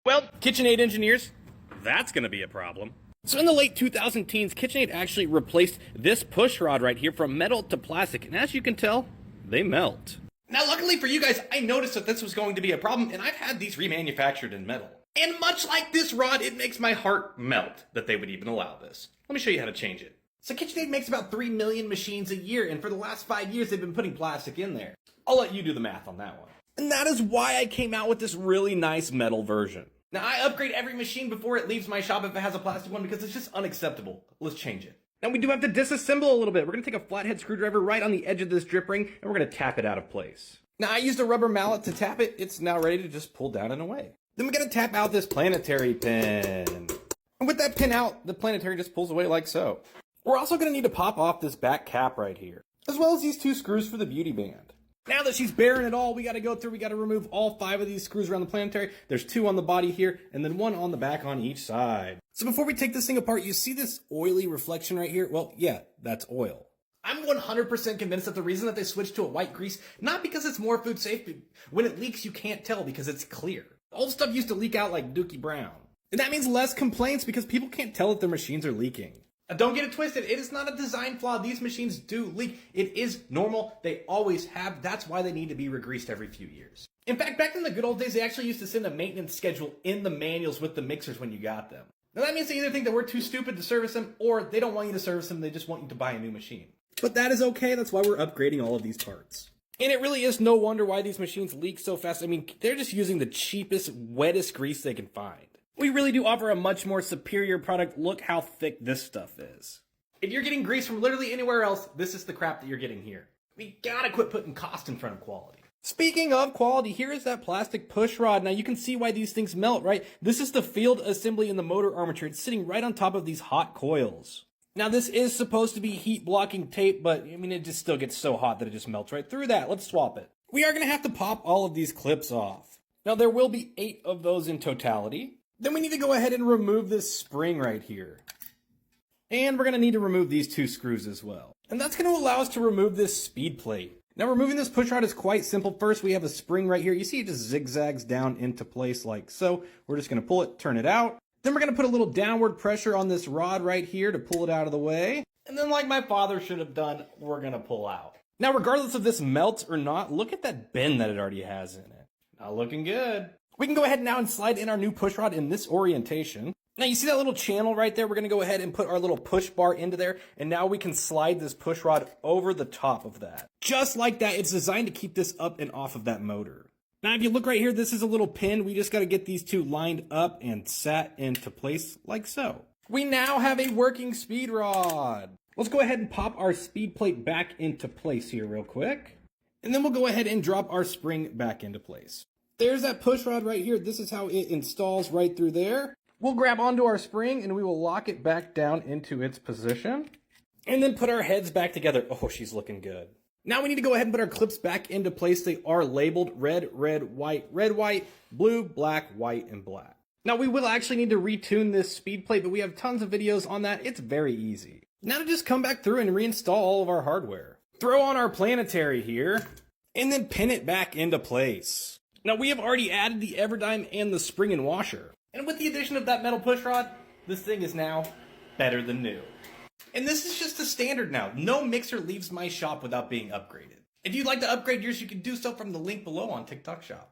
Well, KitchenAid engineers, that's going to be a problem. So in the late 2010s, KitchenAid actually replaced this push rod right here from metal to plastic, and as you can tell, they melt. Now luckily for you guys, I noticed that this was going to be a problem, and I've had these remanufactured in metal. And much like this rod, it makes my heart melt that they would even allow this. Let me show you how to change it. So KitchenAid makes about 3 million machines a year, and for the last 5 years they've been putting plastic in there. I'll let you do the math on that one. And that is why I came out with this really nice metal version. Now I upgrade every machine before it leaves my shop if it has a plastic one because it's just unacceptable. Let's change it. Now we do have to disassemble a little bit. We're going to take a flathead screwdriver right on the edge of this drip ring and we're going to tap it out of place. Now I used a rubber mallet to tap it. It's now ready to just pull down and away. Then we're going to tap out this planetary pin. And with that pin out, the planetary just pulls away like so. We're also going to need to pop off this back cap right here, as well as these 2 screws for the beauty band. Now that she's bearing it all, we got to remove all 5 of these screws around the planetary. There's 2 on the body here, and then 1 on the back on each side. So before we take this thing apart, you see this oily reflection right here? Well, yeah, that's oil. I'm 100% convinced that the reason that they switched to a white grease, not because it's more food safe, but when it leaks, you can't tell because it's clear. Old stuff used to leak out like Dookie Brown. And that means less complaints because people can't tell that their machines are leaking. Don't get it twisted, it is not a design flaw. These machines do leak. It is normal. They always have. That's why they need to be regreased every few years. In fact, back in the good old days, they actually used to send a maintenance schedule in the manuals with the mixers when you got them. Now that means they either think that we're too stupid to service them, or they don't want you to service them, they just want you to buy a new machine. But that is okay, that's why we're upgrading all of these parts. And it really is no wonder why these machines leak so fast. I mean, they're just using the cheapest, wettest grease they can find. We really do offer a much more superior product. Look how thick this stuff is. If you're getting grease from literally anywhere else, this is the crap that you're getting here. We gotta quit putting cost in front of quality. Speaking of quality, here is that plastic push rod. Now you can see why these things melt, right? This is the field assembly in the motor armature. It's sitting right on top of these hot coils. Now this is supposed to be heat blocking tape, but I mean it just still gets so hot that it just melts right through that. Let's swap it. We are gonna have to pop all of these clips off. Now there will be 8 of those in totality. Then we need to go ahead and remove this spring right here. And we're going to need to remove these 2 screws as well. And that's going to allow us to remove this speed plate. Now removing this push rod is quite simple. First we have a spring right here. You see it just zigzags down into place like so. We're just going to pull it, turn it out. Then we're going to put a little downward pressure on this rod right here to pull it out of the way. And then like my father should have done, we're going to pull out. Now regardless of this melts or not, look at that bend that it already has in it. Not looking good. We can go ahead now and slide in our new push rod in this orientation. Now you see that little channel right there? We're going to go ahead and put our little push bar into there. And now we can slide this push rod over the top of that. Just like that, it's designed to keep this up and off of that motor. Now if you look right here, this is a little pin. We just got to get these 2 lined up and sat into place like so. We now have a working speed rod. Let's go ahead and pop our speed plate back into place here real quick. And then we'll go ahead and drop our spring back into place. There's that push rod right here. This is how it installs right through there. We'll grab onto our spring and we will lock it back down into its position. And then put our heads back together. Oh, she's looking good. Now we need to go ahead and put our clips back into place. They are labeled red, white, blue, black, white, and black. Now we will actually need to retune this speed plate, but we have tons of videos on that. It's very easy. Now to just come back through and reinstall all of our hardware. Throw on our planetary here and then pin it back into place. Now we have already added the Everdyne and the spring and washer. And with the addition of that metal push rod, this thing is now better than new. And this is just the standard now. No mixer leaves my shop without being upgraded. If you'd like to upgrade yours, you can do so from the link below on TikTok Shop.